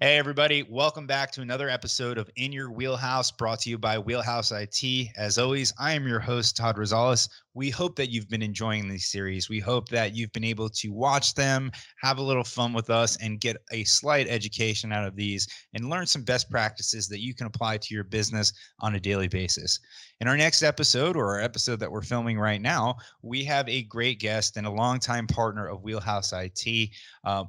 Hey, everybody. Welcome back to another episode of In Your Wheelhouse, brought to you by WheelHouse IT. As always, I am your host, Todd Rosales. We hope that you've been enjoying these series. We hope that you've been able to watch them, have a little fun with us, and get a slight education out of these and learn some best practices that you can apply to your business on a daily basis. In our next episode, or our episode that we're filming right now, we have a great guest and a longtime partner of WheelHouse IT.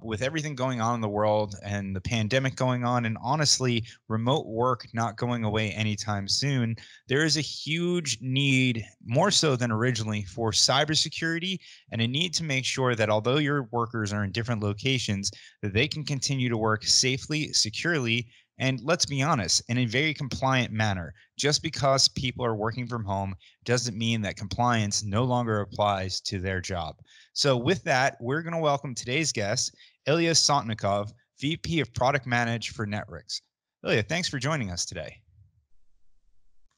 With everything going on in the world and the pandemic going on, and honestly, remote work not going away anytime soon, there is a huge need, more so than originally, for cybersecurity and a need to make sure that although your workers are in different locations, that they can continue to work safely, securely, and let's be honest, in a very compliant manner. Just because people are working from home doesn't mean that compliance no longer applies to their job. So with that, we're going to welcome today's guest, Ilia Sotnikov, VP of Product Management for Netwrix. Ilia, thanks for joining us today.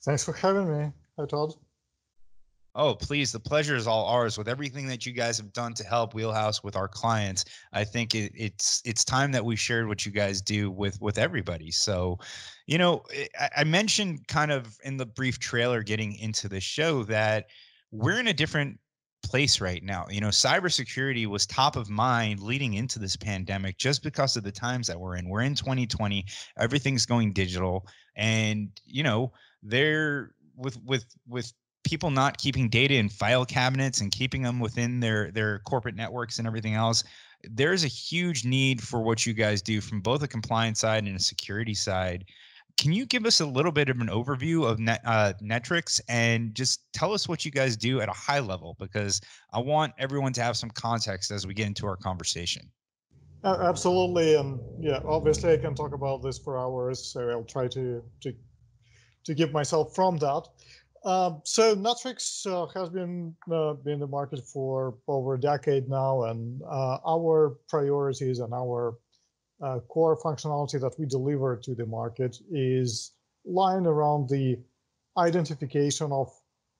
Thanks for having me. Hi, Todd. Oh, please. The pleasure is all ours. With everything that you guys have done to help WheelHouse with our clients, I think it's time that we shared what you guys do with everybody. So, I mentioned kind of in the brief trailer getting into the show that we're in a different place right now. Cybersecurity was top of mind leading into this pandemic just because of the times that we're in. We're in 2020. Everything's going digital, and they're with people not keeping data in file cabinets and keeping them within their corporate networks and everything else. There's a huge need for what you guys do from both a compliance side and a security side. Can you give us a little bit of an overview of Netwrix and just tell us what you guys do at a high level? Because I want everyone to have some context as we get into our conversation. Absolutely, and yeah, obviously I can talk about this for hours, so I'll try to keep myself from that. So Netwrix has been in the market for over a decade now, and our priorities and our core functionality that we deliver to the market is lying around the identification of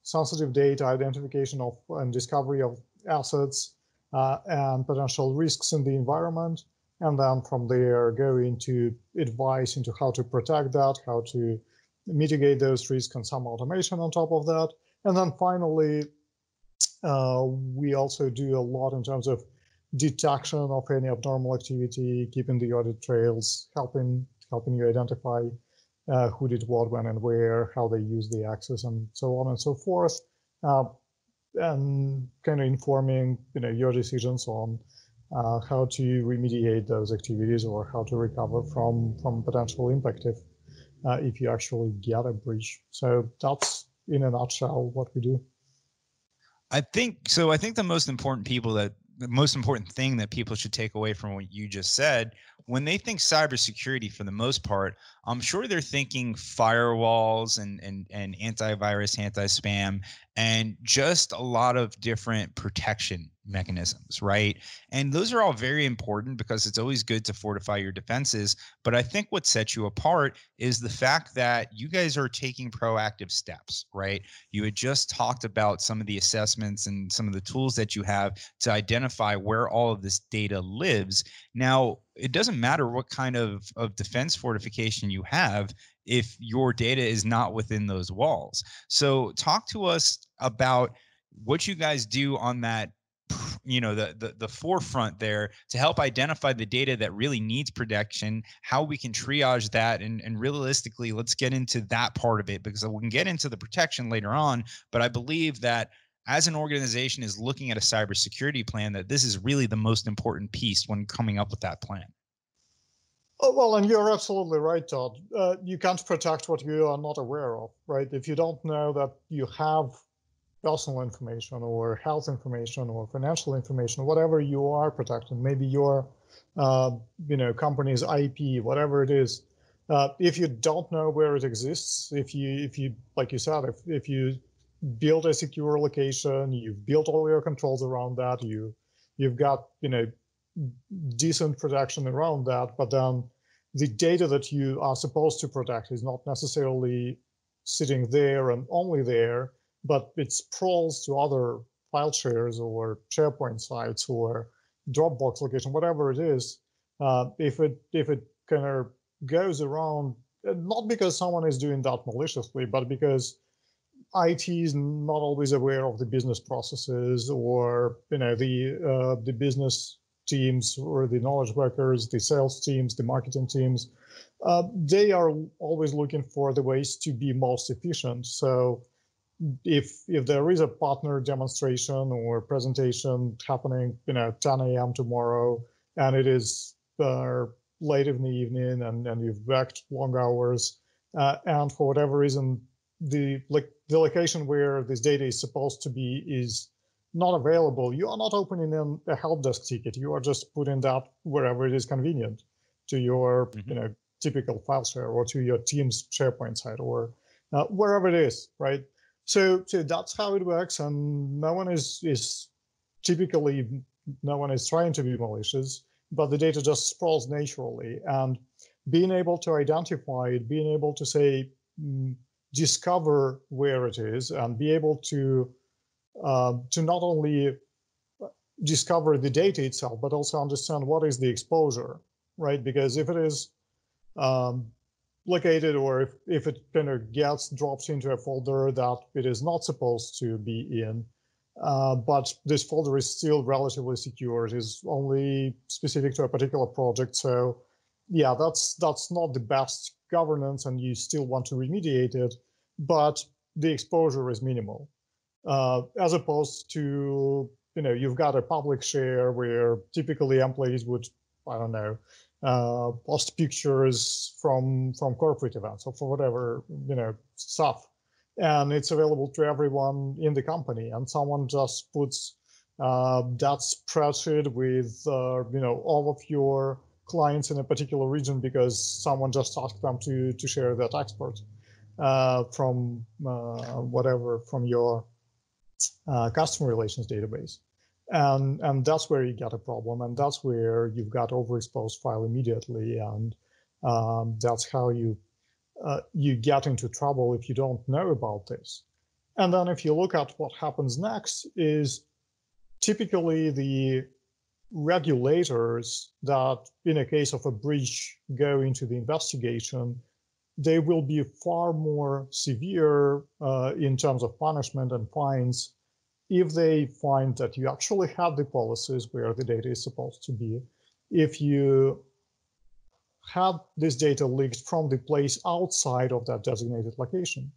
sensitive data, identification of and discovery of assets and potential risks in the environment, and then from there go into advice into how to protect that, how to mitigate those risks, and some automation on top of that. And then finally, we also do a lot in terms of detection of any abnormal activity, keeping the audit trails, helping you identify who did what, when, and where, how they use the access, and so on and so forth, and kind of informing your decisions on how to remediate those activities or how to recover from potential impact if you actually get a breach. So that's in a nutshell what we do. I think the most important thing that people should take away from what you just said, when they think cybersecurity, for the most part, I'm sure they're thinking firewalls and antivirus, anti-spam, and just a lot of different protection mechanisms, right? And those are all very important because it's always good to fortify your defenses. But I think what sets you apart is the fact that you guys are taking proactive steps, right? You had just talked about some of the assessments and some of the tools that you have to identify where all of this data lives. Now, it doesn't matter what kind of defense fortification you have if your data is not within those walls. So talk to us about what you guys do on that, the forefront there to help identify the data that really needs protection, how we can triage that, and realistically, let's get into that part of it, because we can get into the protection later on. But I believe that as an organization is looking at a cybersecurity plan, that this is really the most important piece when coming up with that plan. Oh, well, and you're absolutely right, Todd. You can't protect what you are not aware of, right? If you don't know that you have personal information or health information or financial information, whatever you are protecting, maybe your company's IP, whatever it is, if you don't know where it exists, if you like you said, if you build a secure location, you've built all your controls around that, you've got decent protection around that, but then the data that you are supposed to protect is not necessarily sitting there and only there, but it sprawls to other file shares or SharePoint sites or Dropbox location, whatever it is. If it kind of goes around, not because someone is doing that maliciously, but because IT is not always aware of the business processes, or the business teams, or the knowledge workers, the sales teams, the marketing teams. They are always looking for the ways to be most efficient. So if there is a partner demonstration or presentation happening 10 a.m. tomorrow, and it is late in the evening, and you've worked long hours, and for whatever reason the location where this data is supposed to be is not available, you are not opening in a help desk ticket. You are just putting that wherever it is convenient, to your typical file share, or to your team's SharePoint site, or wherever it is, right? So that's how it works, and no one is trying to be malicious, but the data just sprawls naturally. And being able to identify it, being able to say, discover where it is, and be able to not only discover the data itself, but also understand what is the exposure, right? Because if it is located, or if it kind of drops into a folder that it is not supposed to be in, but this folder is still relatively secure, it is only specific to a particular project. So yeah, that's not the best governance, and you still want to remediate it, but the exposure is minimal. As opposed to, you've got a public share where typically employees would, I don't know, post pictures from corporate events, or for whatever, stuff. And it's available to everyone in the company. And someone just puts that spreadsheet with, all of your clients in a particular region because someone just asked them to share that export from from your customer relations database. And that's where you get a problem, and that's where you've got overexposed file immediately, and that's how you get into trouble if you don't know about this. And then if you look at what happens next, is typically the regulators that, in a case of a breach, go into the investigation, they will be far more severe in terms of punishment and fines if they find that you actually have the policies where the data is supposed to be, if you have this data leaked from the place outside of that designated location.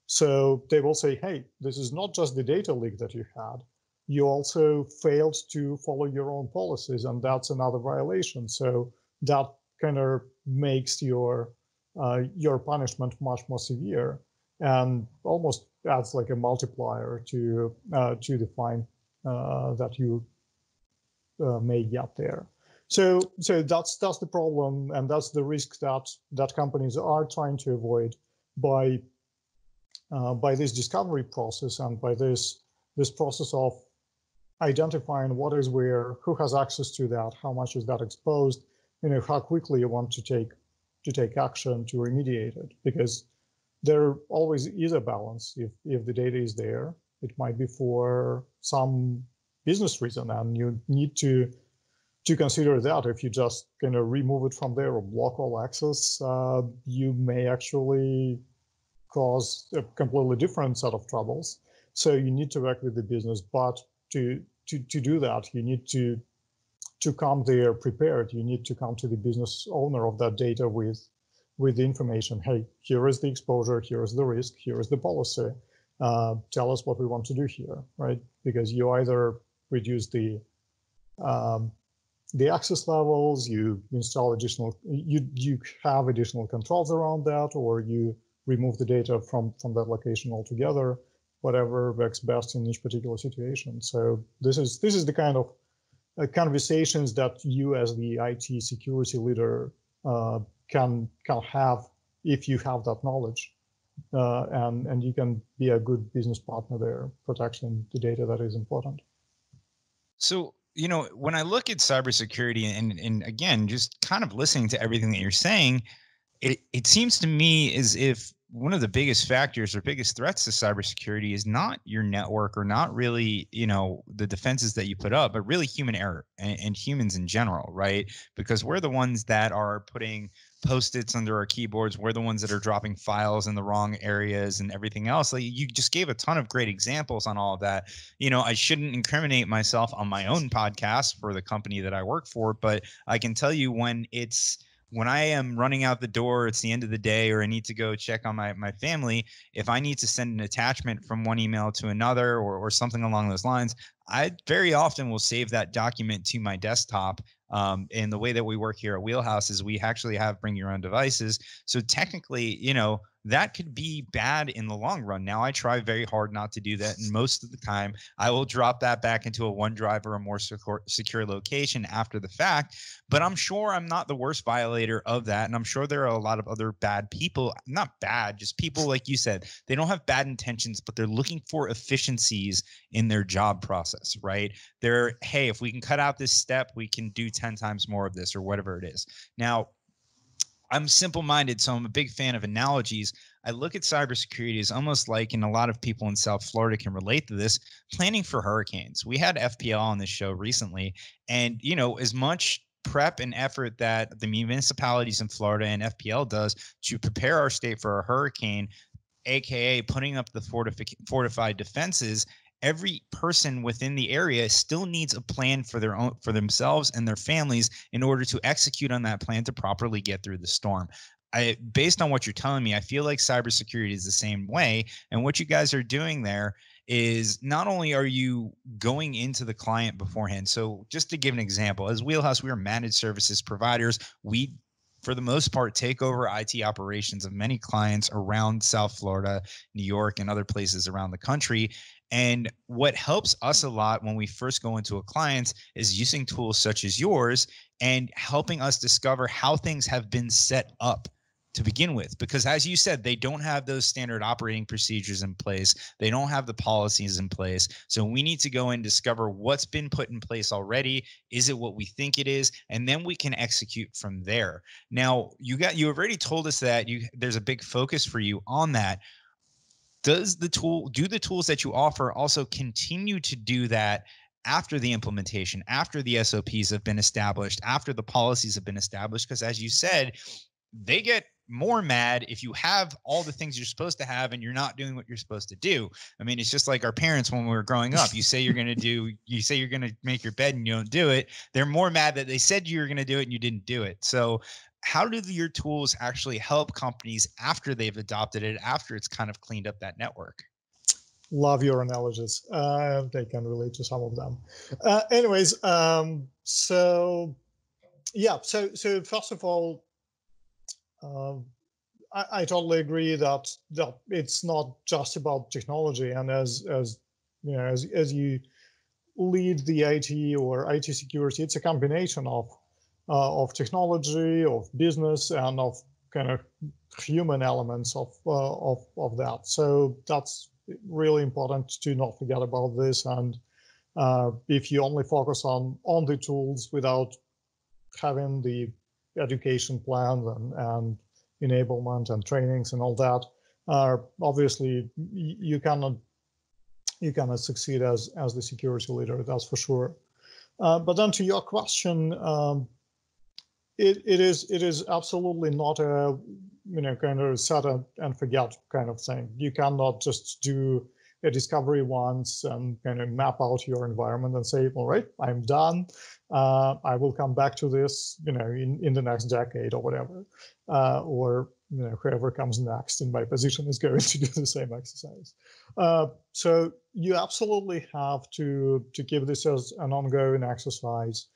So they will say, hey, this is not just the data leak that you had, you also failed to follow your own policies, and that's another violation. So that kind of makes your punishment much more severe, and almost adds like a multiplier to the fine that you may get there. So that's the problem, and that's the risk that companies are trying to avoid by this discovery process, and by this process of identifying what is where, who has access to that, how much is that exposed, how quickly you want to take action to remediate it. Because there always is a balance. If the data is there, it might be for some business reason, and you need to consider that. If you just kind of remove it from there or block all access, you may actually cause a completely different set of troubles. So you need to work with the business, but to do that, you need to come there prepared. You need to come to the business owner of that data with the information. Hey, here is the exposure, here is the risk, here is the policy. Tell us what we want to do here, right? Because you either reduce the access levels, you install additional, you have additional controls around that, or you remove the data from that location altogether, whatever works best in each particular situation. So this is the kind of conversations that you as the IT security leader can have if you have that knowledge, and you can be a good business partner there, protecting the data that is important. So, when I look at cybersecurity, and again, just kind of listening to everything that you're saying, it seems to me as if one of the biggest factors or biggest threats to cybersecurity is not your network or not really, the defenses that you put up, but really human error and humans in general, right? Because we're the ones that are putting post-its under our keyboards. We're the ones that are dropping files in the wrong areas and everything else. Like, you just gave a ton of great examples on all of that. I shouldn't incriminate myself on my own podcast for the company that I work for, but I can tell you when I am running out the door, it's the end of the day, or I need to go check on my family, if I need to send an attachment from one email to another or something along those lines, I very often will save that document to my desktop. And the way that we work here at Wheelhouse is we actually have bring your own devices. So technically, that could be bad in the long run. Now, I try very hard not to do that. And most of the time, I will drop that back into a OneDrive or a more secure location after the fact. But I'm sure I'm not the worst violator of that. And I'm sure there are a lot of other bad people, not bad, just people, like you said, they don't have bad intentions, but they're looking for efficiencies in their job process, right? Hey, if we can cut out this step, we can do 10 times more of this or whatever it is. Now, I'm simple-minded, so I'm a big fan of analogies. I look at cybersecurity as almost like, and a lot of people in South Florida can relate to this, planning for hurricanes. We had FPL on this show recently, and as much prep and effort that the municipalities in Florida and FPL does to prepare our state for a hurricane, aka putting up the fortified defenses, every person within the area still needs a plan for themselves and their families in order to execute on that plan to properly get through the storm. Based on what you're telling me, I feel like cybersecurity is the same way. And what you guys are doing there is not only are you going into the client beforehand. So just to give an example, as Wheelhouse, we are managed services providers. We, for the most part, take over IT operations of many clients around South Florida, New York, and other places around the country. And what helps us a lot when we first go into a client is using tools such as yours and helping us discover how things have been set up to begin with. Because as you said, they don't have those standard operating procedures in place. They don't have the policies in place. So we need to go and discover what's been put in place already. Is it what we think it is? And then we can execute from there. Now, you already told us that there's a big focus for you on that. Do the tools that you offer also continue to do that after the implementation, after the SOPs have been established, after the policies have been established? Because as you said, they get more mad if you have all the things you're supposed to have and you're not doing what you're supposed to do. I mean, it's just like our parents when we were growing up. You say you're going to make your bed and you don't do it. They're more mad that they said you were going to do it and you didn't do it. So how do your tools actually help companies after they've adopted it, after it's kind of cleaned up that network? Love your analogies. They can relate to some of them. Anyways, so first of all, I totally agree that it's not just about technology, and as you lead the IT or IT security, it's a combination of technology, of business, and of kind of human elements of that. So that's really important to not forget about this. And if you only focus on the tools without having the education plans and enablement and trainings and all that, obviously you cannot succeed as the security leader. That's for sure. But then to your question, it is absolutely not a kind of set and forget kind of thing. You cannot just do a discovery once and kind of map out your environment and say, all right, I'm done. I will come back to this, in the next decade or whatever, or whoever comes next in my position is going to do the same exercise. So you absolutely have to keep this as an ongoing exercise.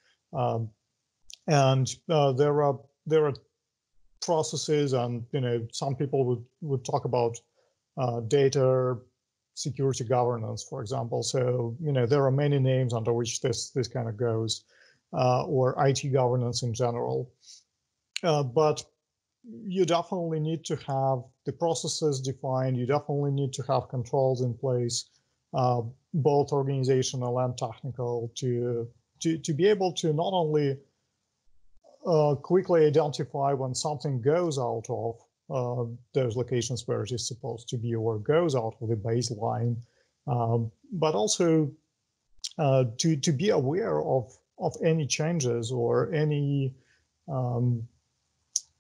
And there are processes, and some people would talk about data security governance, for example. So there are many names under which this kind of goes, or IT governance in general. But you definitely need to have the processes defined. You definitely need to have controls in place, both organizational and technical, to be able to not only quickly identify when something goes out of those locations where it is supposed to be or goes out of the baseline, but also to be aware of any changes or any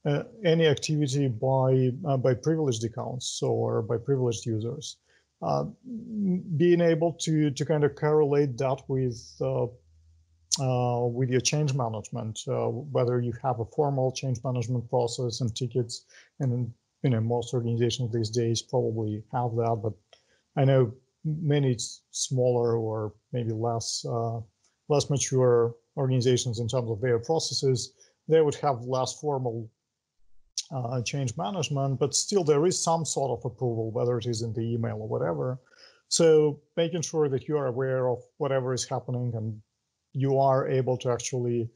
activity by privileged accounts or by privileged users. Being able to kind of correlate that with your change management, whether you have a formal change management process and tickets, and most organizations these days probably have that, but I know many smaller or maybe less mature organizations in terms of their processes, they would have less formal change management, but still there is some sort of approval, whether it is in the email or whatever. So making sure that you are aware of whatever is happening and you are able to actually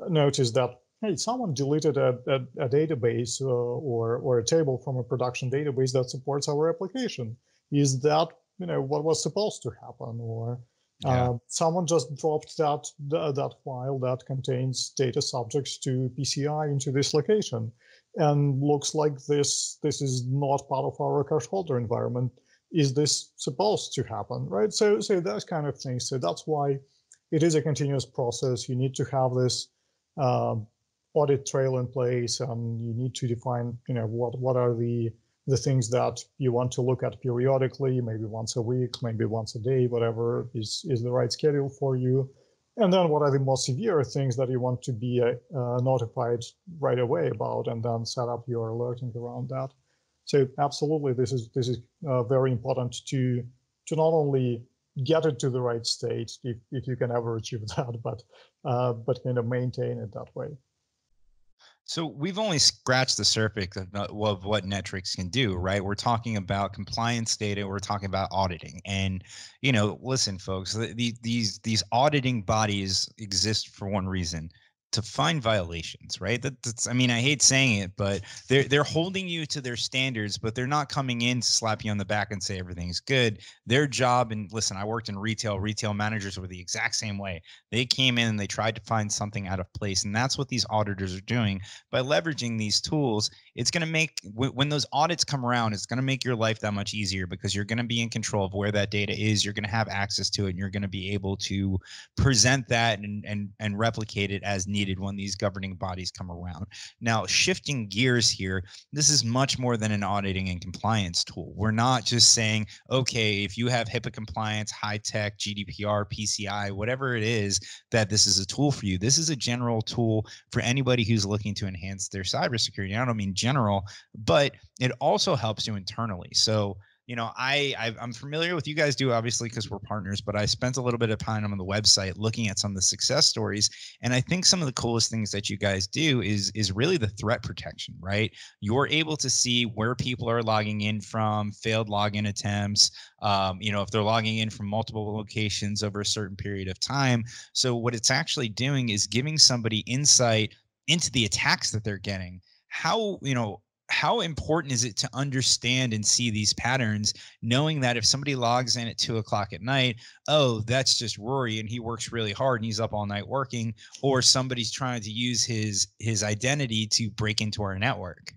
notice that, hey, someone deleted a database or a table from a production database that supports our application. Is that what was supposed to happen? Or someone just dropped that file that contains data subjects to PCI into this location, and looks like this is not part of our cache holder environment. Is this supposed to happen, right? So those kind of things. So that's why it is a continuous process. You need to have this audit trail in place, and you need to define, what are the things that you want to look at periodically, maybe once a week, maybe once a day, whatever is the right schedule for you. And then what are the more severe things that you want to be notified right away about, and then set up your alerting around that. So absolutely, this is very important to not only get it to the right state, if you can ever achieve that, but kind of maintain it that way. So we've only scratched the surface of what Netwrix can do, right? We're talking about compliance data, we're talking about auditing, and listen, folks, these auditing bodies exist for one reason: to find violations, right? That's, I mean, I hate saying it, but they're holding you to their standards, but they're not coming in to slap you on the back and say everything's good. Their job, and listen, I worked in retail managers were the exact same way. They came in and they tried to find something out of place, and that's what these auditors are doing by leveraging these tools. It's going to make, when those audits come around, it's going to make your life that much easier, because you're going to be in control of where that data is. You're going to have access to it, and you're going to be able to present that and replicate it as needed when these governing bodies come around. Now, shifting gears here, this is much more than an auditing and compliance tool. We're not just saying, okay, if you have HIPAA compliance, high tech, GDPR, PCI, whatever it is, that this is a tool for you. This is a general tool for anybody who's looking to enhance their cybersecurity. I don't mean general, but it also helps you internally. So I'm familiar with, you guys do, obviously, because we're partners, but I spent a little bit of time on the website looking at some of the success stories. And I think some of the coolest things that you guys do is really the threat protection, right? You're able to see where people are logging in from, failed login attempts, if they're logging in from multiple locations over a certain period of time. So what it's actually doing is giving somebody insight into the attacks that they're getting. How important is it to understand and see these patterns, knowing that if somebody logs in at 2:00 at night, oh, that's just Rory and he works really hard and he's up all night working, or somebody's trying to use his identity to break into our network?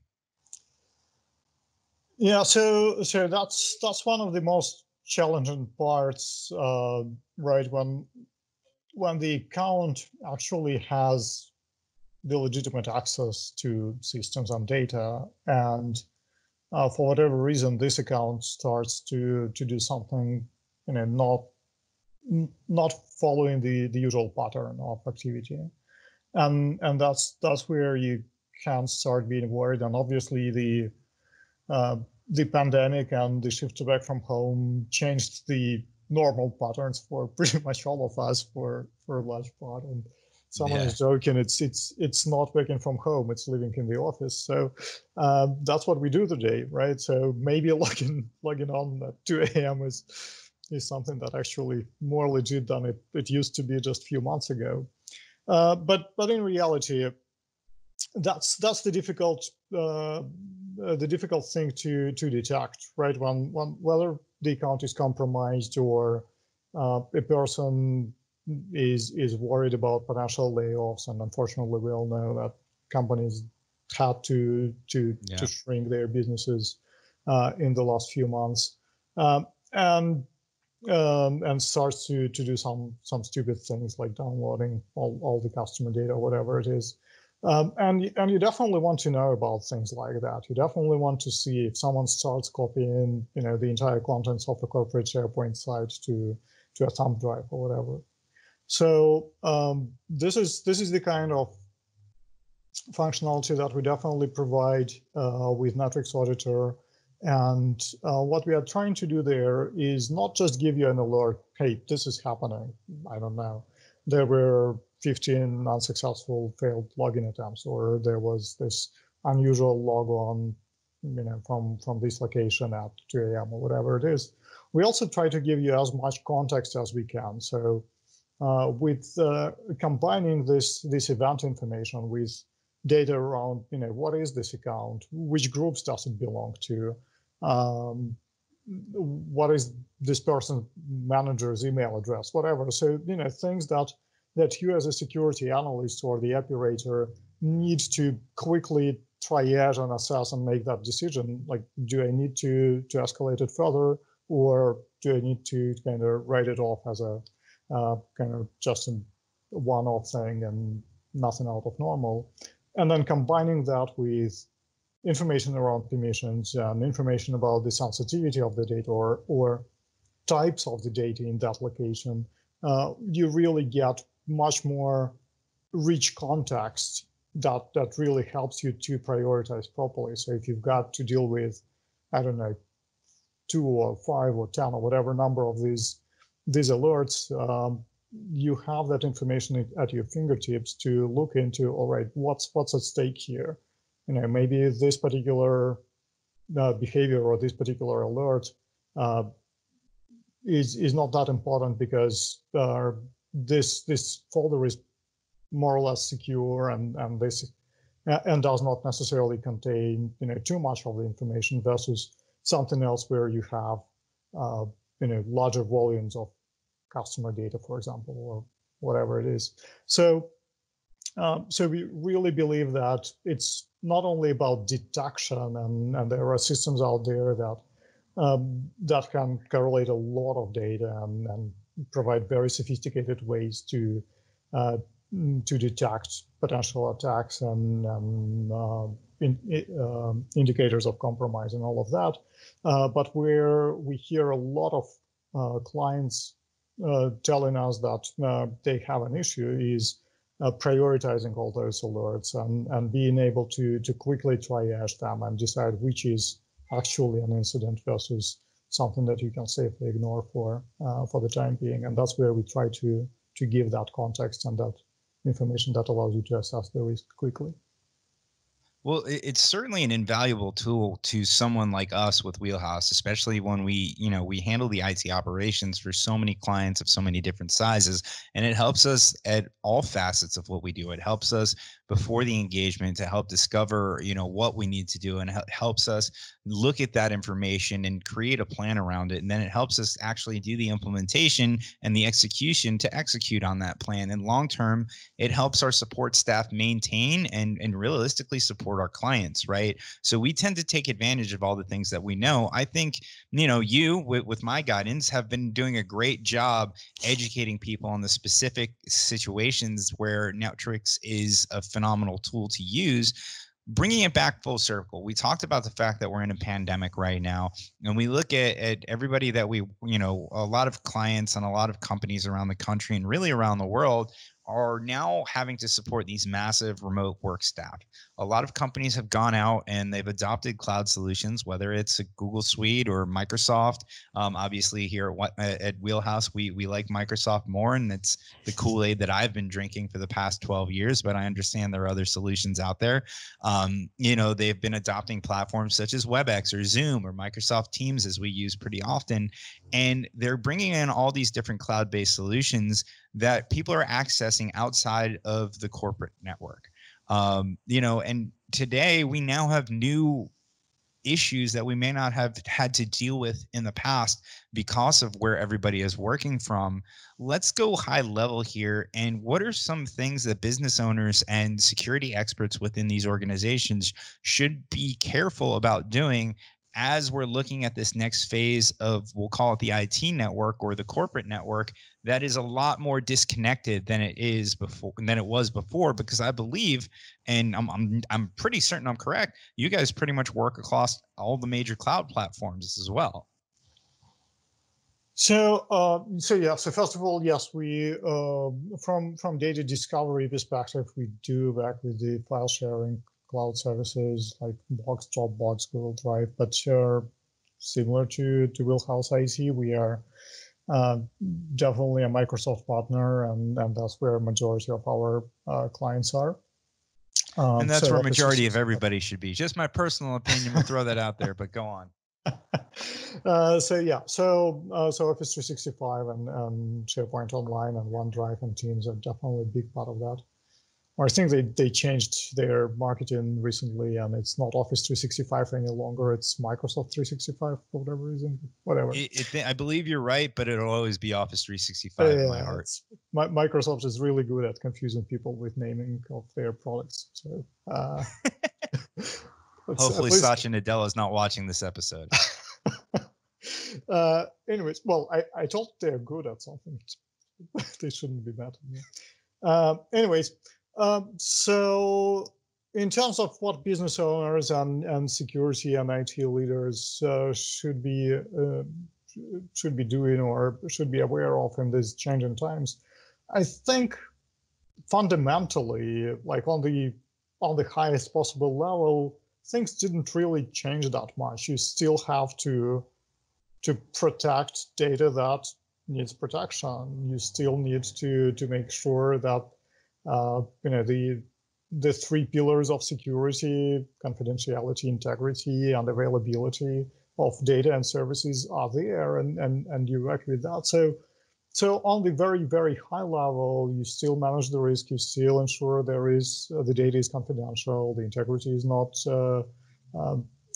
Yeah, so that's one of the most challenging parts, right? When the account actually has the legitimate access to systems and data, and for whatever reason this account starts to do something, not following the usual pattern of activity, and that's where you can start being worried. And obviously the pandemic and the shift back from home changed the normal patterns for pretty much all of us for a large part. And someone is joking, it's not working from home, it's living in the office. So that's what we do today, right? So maybe logging on at 2 a.m. is something that actually more legit than it used to be just a few months ago. But in reality, that's the difficult thing to detect, right? When whether the account is compromised or a person is worried about potential layoffs, and unfortunately we all know that companies had to shrink their businesses in the last few months, and starts to do some stupid things like downloading all the customer data, whatever it is. And you definitely want to know about things like that. You definitely want to see if someone starts copying, the entire contents of a corporate SharePoint site to a thumb drive or whatever. So this is the kind of functionality that we definitely provide with Netwrix Auditor. And what we are trying to do there is not just give you an alert, hey, this is happening. I don't know. There were 15 unsuccessful failed login attempts, or there was this unusual log on, from this location at 2 a.m. or whatever it is. We also try to give you as much context as we can. So with combining this event information with data around, what is this account, which groups does it belong to, what is this person's manager's email address, whatever. So, things that you as a security analyst or the operator need to quickly triage and assess and make that decision. Like, do I need to escalate it further, or do I need to kind of write it off as a kind of just a one-off thing and nothing out of normal? And then combining that with information around permissions and information about the sensitivity of the data or types of the data in that location, you really get much more rich context that really helps you to prioritize properly. So if you've got to deal with, I don't know, 2 or 5 or 10 or whatever number of these alerts, you have that information at your fingertips to look into. All right, what's at stake here? Maybe this particular behavior or this particular alert is not that important because this folder is more or less secure and does not necessarily contain too much of the information, versus something else where you have larger volumes of customer data, for example, or whatever it is. So we really believe that it's not only about detection, and there are systems out there that can correlate a lot of data and provide very sophisticated ways to detect potential attacks and indicators of compromise and all of that. But where we hear a lot of clients telling us that they have an issue is prioritizing all those alerts and being able to quickly triage them and decide which is actually an incident versus something that you can safely ignore for the time being. And that's where we try to give that context and that information that allows you to assess the risk quickly. Well, it's certainly an invaluable tool to someone like us with WheelHouse, especially when we handle the IT operations for so many clients of so many different sizes. And it helps us at all facets of what we do. It helps us before the engagement to help discover, what we need to do, and helps us look at that information and create a plan around it. And then it helps us actually do the implementation and the execution to execute on that plan. And long term, it helps our support staff maintain and realistically support our clients, right? So we tend to take advantage of all the things that we know. I think, you with my guidance have been doing a great job educating people on the specific situations where Netwrix is a phenomenal tool to use. Bringing it back full circle, we talked about the fact that we're in a pandemic right now, and we look at everybody that a lot of clients and a lot of companies around the country and really around the world are now having to support these massive remote work staff. A lot of companies have gone out and they've adopted cloud solutions, whether it's a Google Suite or Microsoft. Obviously, here at WheelHouse, we like Microsoft more, and it's the Kool-Aid that I've been drinking for the past 12 years. But I understand there are other solutions out there. They've been adopting platforms such as WebEx or Zoom or Microsoft Teams, as we use pretty often, and they're bringing in all these different cloud-based solutions that people are accessing outside of the corporate network. And today we now have new issues that we may not have had to deal with in the past because of where everybody is working from. Let's go high level here. And what are some things that business owners and security experts within these organizations should be careful about doing as we're looking at this next phase of, we'll call it the IT network or the corporate network, that is a lot more disconnected than it was before? Because I believe, and I'm pretty certain I'm correct, you guys pretty much work across all the major cloud platforms as well. So first of all, yes, we from data discovery perspective, we do work with the file sharing cloud services like Box, Dropbox, Google Drive, but similar to WheelHouse IT, we are definitely a Microsoft partner, and that's where a majority of our clients are. And that's where a majority of everybody should be. Just my personal opinion. We'll throw that out there, but go on. So Office 365 and SharePoint Online and OneDrive and Teams are definitely a big part of that. Or I think they changed their marketing recently, and it's not Office 365 any longer. It's Microsoft 365 for whatever reason. Whatever. I believe you're right, but it'll always be Office 365 in my heart. Microsoft is really good at confusing people with naming of their products. So hopefully Satya Nadella is not watching this episode. Anyways, well, I thought they're good at something. They shouldn't be mad at me. So in terms of what business owners and security and IT leaders should be doing or should be aware of in these changing times, I think fundamentally, like on the highest possible level, things didn't really change that much. You still have to protect data that needs protection. You still need to make sure that the three pillars of security, confidentiality, integrity, and availability of data and services are there, and you work with that. So on the very, very high level, you still manage the risk. You still ensure the data is confidential, the integrity is not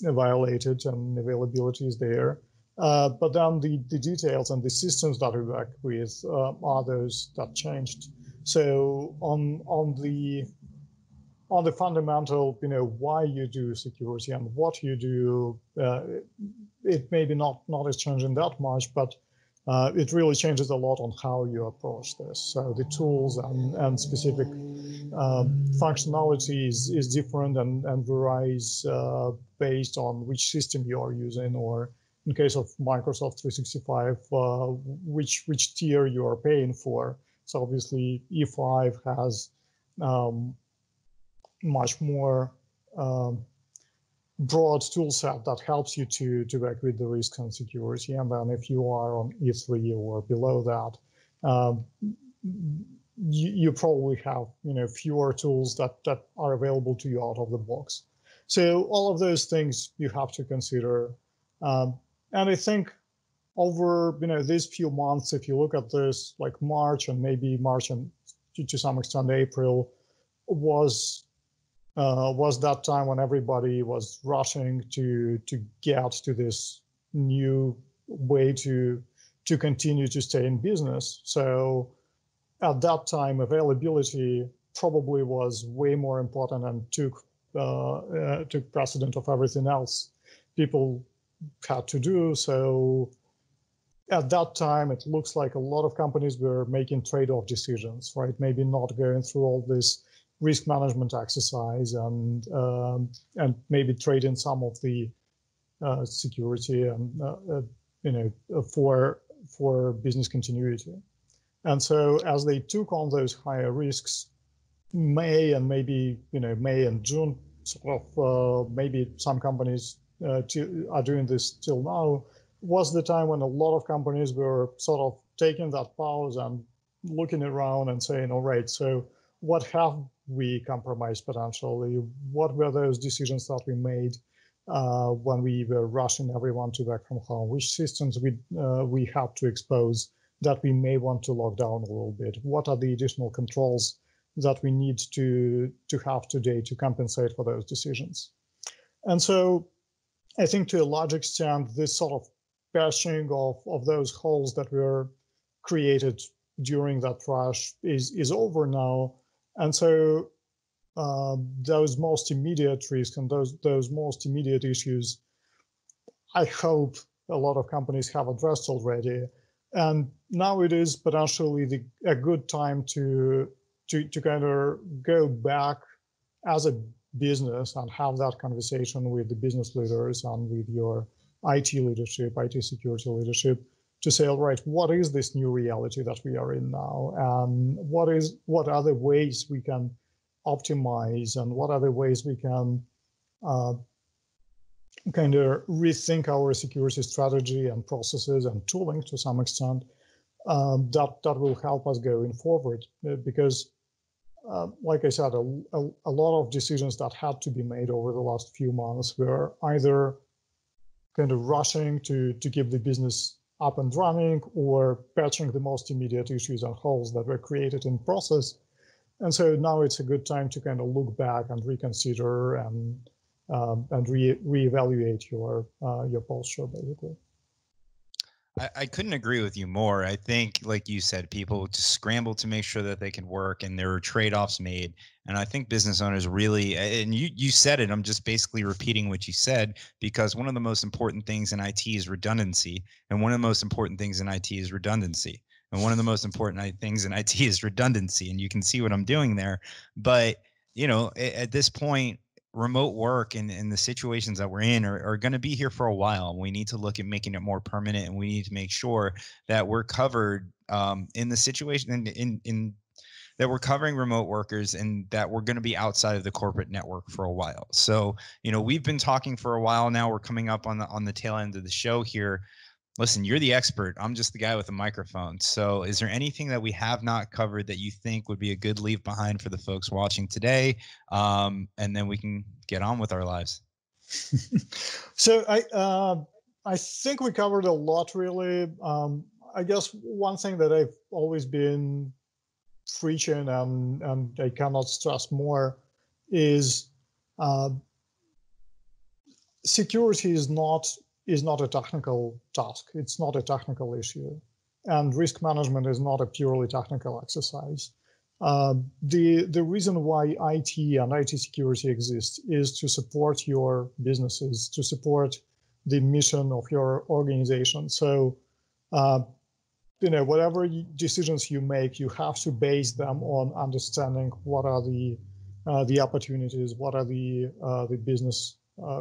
violated, and availability is there. But then the details and the systems that we work with are those that changed. So on the fundamental, why you do security and what you do, it maybe not is changing that much, but it really changes a lot on how you approach this. So the tools and specific functionality is different and varies based on which system you are using, or in case of Microsoft 365, which tier you are paying for. So obviously E5 has much more broad tool set that helps you to work with the risks and security. And then if you are on E3 or below that, you probably have fewer tools that are available to you out of the box. So all of those things you have to consider. And I think over these few months, if you look at this, like March and to some extent April, was that time when everybody was rushing to get to this new way to continue to stay in business. So at that time, availability probably was way more important and took precedent of everything else people had to do. So at that time, it looks like a lot of companies were making trade-off decisions, right? Maybe not going through all this risk management exercise and maybe trading some of the security and for business continuity. And so as they took on those higher risks, May and June, sort of maybe some companies are doing this till now, was the time when a lot of companies were sort of taking that pause and looking around and saying, all right, so what have we compromised potentially? What were those decisions that we made when we were rushing everyone to work from home? Which systems we had to expose that we may want to lock down a little bit? What are the additional controls that we need to have today to compensate for those decisions? And so I think to a large extent, this sort of patching of those holes that were created during that crash is over now. And so those most immediate risks and those most immediate issues, I hope a lot of companies have addressed already. And now it is potentially a good time to kind of go back as a business and have that conversation with the business leaders and with your IT leadership, IT security leadership, to say, all right, what is this new reality that we are in now? And what are the ways we can optimize, and what are the ways we can kind of rethink our security strategy and processes and tooling to some extent, that will help us going forward. Because like I said, a lot of decisions that had to be made over the last few months were either kind of rushing to keep the business up and running, or patching the most immediate issues and holes that were created in process. And so now it's a good time to kind of look back and reconsider and reevaluate your posture, basically. I couldn't agree with you more. I think, like you said, people just scramble to make sure that they can work, and there are trade-offs made. And I think business owners really, and you said it, I'm just basically repeating what you said, because one of the most important things in IT is redundancy. And one of the most important things in IT is redundancy. And one of the most important things in IT is redundancy. And you can see what I'm doing there. But, at this point, remote work and the situations that we're in are going to be here for a while. We need to look at making it more permanent, and we need to make sure that we're covered in the situation in that we're covering remote workers, and that we're going to be outside of the corporate network for a while. So, we've been talking for a while now. We're coming up on the tail end of the show here. Listen, you're the expert. I'm just the guy with a microphone. So is there anything that we have not covered that you think would be a good leave behind for the folks watching today? And then we can get on with our lives. So I think we covered a lot, really. I guess one thing that I've always been preaching, and I cannot stress more, is security is not a technical task. It's not a technical issue. And risk management is not a purely technical exercise. The reason why IT and IT security exists is to support your businesses, to support the mission of your organization. So, whatever decisions you make, you have to base them on understanding what are the opportunities, what are the business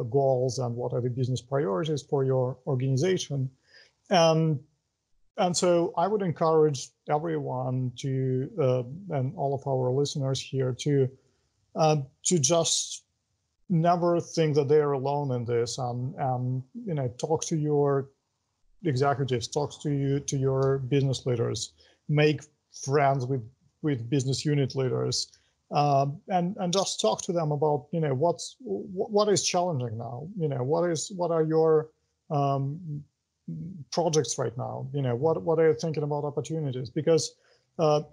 goals, and what are the business priorities for your organization. And so I would encourage everyone to, and all of our listeners here, to just never think that they are alone in this, and talk to your executives, talk to your business leaders, make friends with business unit leaders. And just talk to them about what is challenging now. What are your projects right now? What are you thinking about opportunities? Because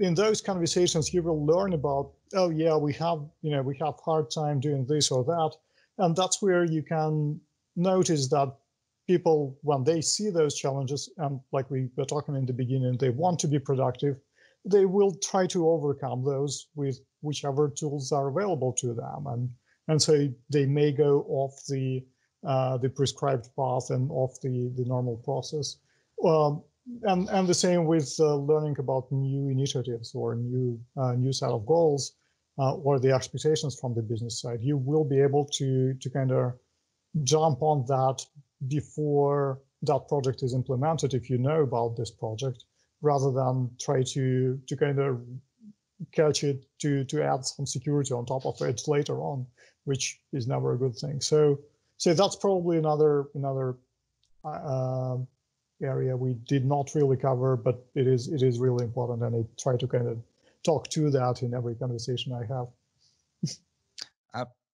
in those conversations, you will learn about, oh yeah, we have hard time doing this or that, and that's where you can notice that people, when they see those challenges, and like we were talking in the beginning, they want to be productive, they will try to overcome those with whichever tools are available to them, and so they may go off the prescribed path and off the normal process. And the same with learning about new initiatives or new set of goals, or the expectations from the business side. You will be able to kind of jump on that before that project is implemented, if you know about this project, rather than try to kind of catch it to add some security on top of it later on, which is never a good thing. So that's probably another area we did not really cover, but it is really important, and I try to kind of talk to that in every conversation I have.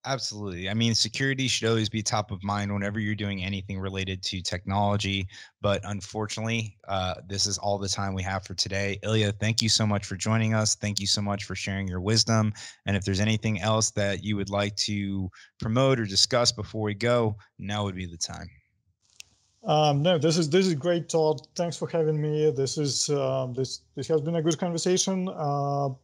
Absolutely. I mean, security should always be top of mind whenever you're doing anything related to technology. But unfortunately, this is all the time we have for today. Ilya, thank you so much for joining us. Thank you so much for sharing your wisdom. And if there's anything else that you would like to promote or discuss before we go, now would be the time. No, this is great, Todd. Thanks for having me. This has been a good conversation.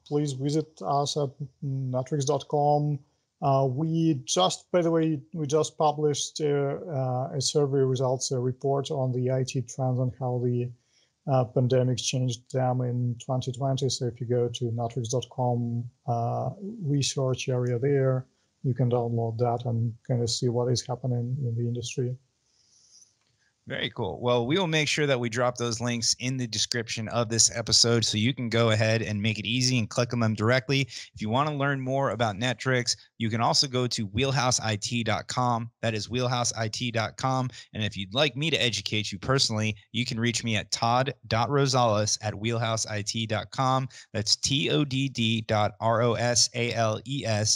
Please visit us at netwrix.com. By the way, we just published a survey results, a report on the IT trends and how the pandemic changed them in 2020. So if you go to netwrix.com research area there, you can download that and kind of see what is happening in the industry. Very cool. Well, we will make sure that we drop those links in the description of this episode so you can go ahead and make it easy and click on them directly. If you want to learn more about Netwrix, you can also go to wheelhouseit.com. That is wheelhouseit.com. And if you'd like me to educate you personally, you can reach me at todd.rosales at wheelhouseit.com. That's todd.rosales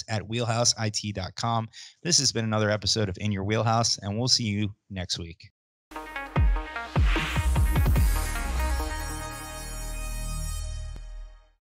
at wheelhouseit.com. This has been another episode of In Your Wheelhouse, and we'll see you next week.